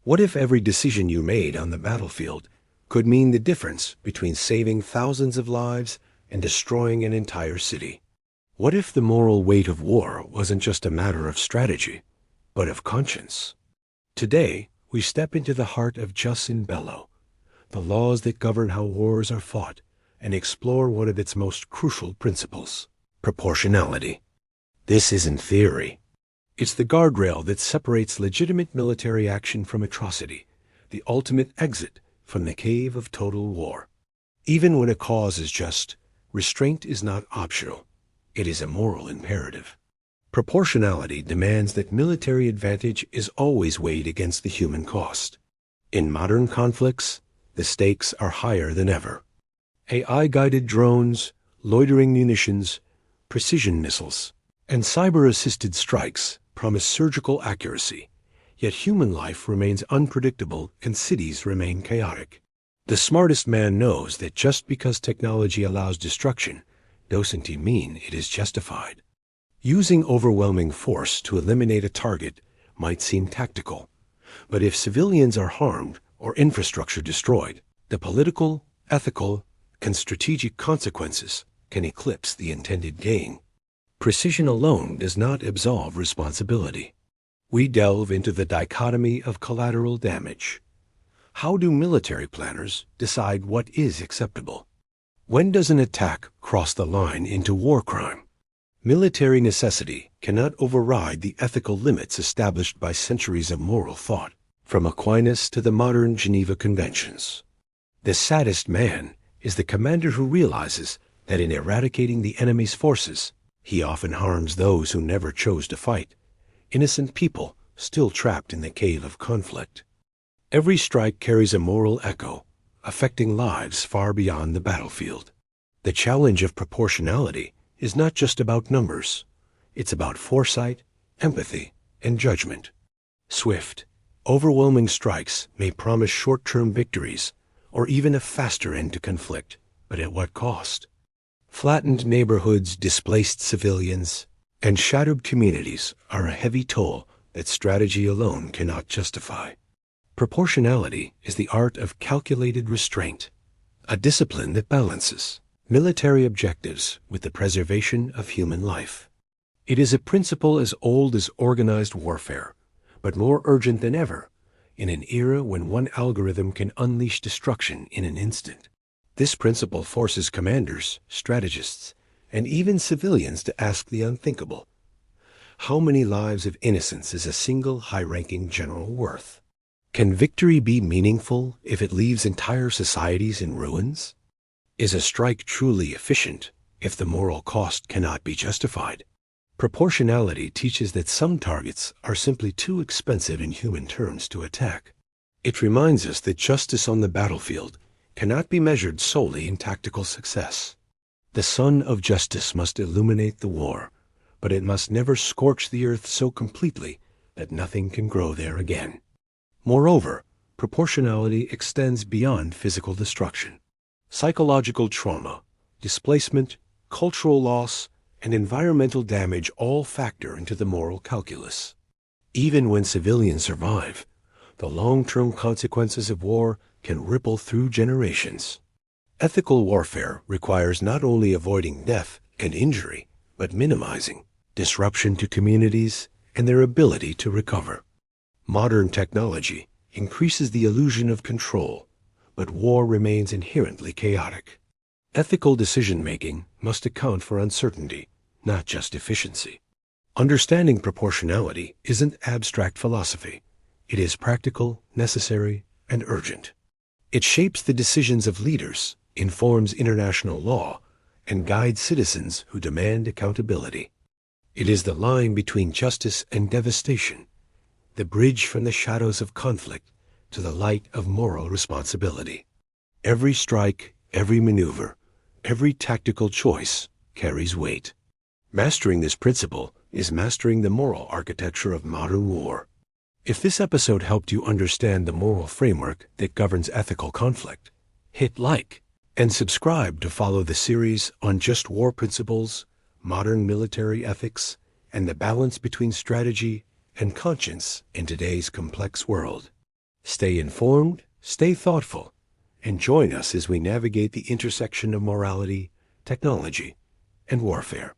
What if every decision you made on the battlefield could mean the difference between saving thousands of lives and destroying an entire city? What if the moral weight of war wasn't just a matter of strategy, but of conscience? Today, we step into the heart of jus in bello, the laws that govern how wars are fought, and explore one of its most crucial principles: proportionality. This isn't theory. It's the guardrail that separates legitimate military action from atrocity, the ultimate exit from the cave of total war. Even when a cause is just, restraint is not optional. It is a moral imperative. Proportionality demands that military advantage is always weighed against the human cost. In modern conflicts, the stakes are higher than ever. AI-guided drones, loitering munitions, precision missiles, and cyber-assisted strikes promise surgical accuracy, yet human life remains unpredictable and cities remain chaotic. The smartest man knows that just because technology allows destruction doesn't mean it is justified. Using overwhelming force to eliminate a target might seem tactical, but if civilians are harmed or infrastructure destroyed, the political, ethical, and strategic consequences can eclipse the intended gain. Precision alone does not absolve responsibility. We delve into the dichotomy of collateral damage. How do military planners decide what is acceptable? When does an attack cross the line into war crime? Military necessity cannot override the ethical limits established by centuries of moral thought, from Aquinas to the modern Geneva Conventions. The saddest man is the commander who realizes that in eradicating the enemy's forces, he often harms those who never chose to fight, innocent people still trapped in the cave of conflict. Every strike carries a moral echo, affecting lives far beyond the battlefield. The challenge of proportionality is not just about numbers. It's about foresight, empathy, and judgment. Swift, overwhelming strikes may promise short-term victories or even a faster end to conflict, but at what cost? Flattened neighborhoods, displaced civilians, and shattered communities are a heavy toll that strategy alone cannot justify. Proportionality is the art of calculated restraint, a discipline that balances military objectives with the preservation of human life. It is a principle as old as organized warfare, but more urgent than ever in an era when one algorithm can unleash destruction in an instant. This principle forces commanders, strategists, and even civilians to ask the unthinkable. How many lives of innocence is a single high-ranking general worth? Can victory be meaningful if it leaves entire societies in ruins? Is a strike truly efficient if the moral cost cannot be justified? Proportionality teaches that some targets are simply too expensive in human terms to attack. It reminds us that justice on the battlefield cannot be measured solely in tactical success. The sun of justice must illuminate the war, but it must never scorch the earth so completely that nothing can grow there again. Moreover, proportionality extends beyond physical destruction. Psychological trauma, displacement, cultural loss, and environmental damage all factor into the moral calculus. Even when civilians survive, the long-term consequences of war can ripple through generations. Ethical warfare requires not only avoiding death and injury, but minimizing disruption to communities and their ability to recover. Modern technology increases the illusion of control, but war remains inherently chaotic. Ethical decision-making must account for uncertainty, not just efficiency. Understanding proportionality isn't abstract philosophy. It is practical, necessary, and urgent. It shapes the decisions of leaders, informs international law, and guides citizens who demand accountability. It is the line between justice and devastation, the bridge from the shadows of conflict to the light of moral responsibility. Every strike, every maneuver, every tactical choice carries weight. Mastering this principle is mastering the moral architecture of modern war. If this episode helped you understand the moral framework that governs ethical conflict, hit like and subscribe to follow the series on just war principles, modern military ethics, and the balance between strategy and conscience in today's complex world. Stay informed, stay thoughtful, and join us as we navigate the intersection of morality, technology, and warfare.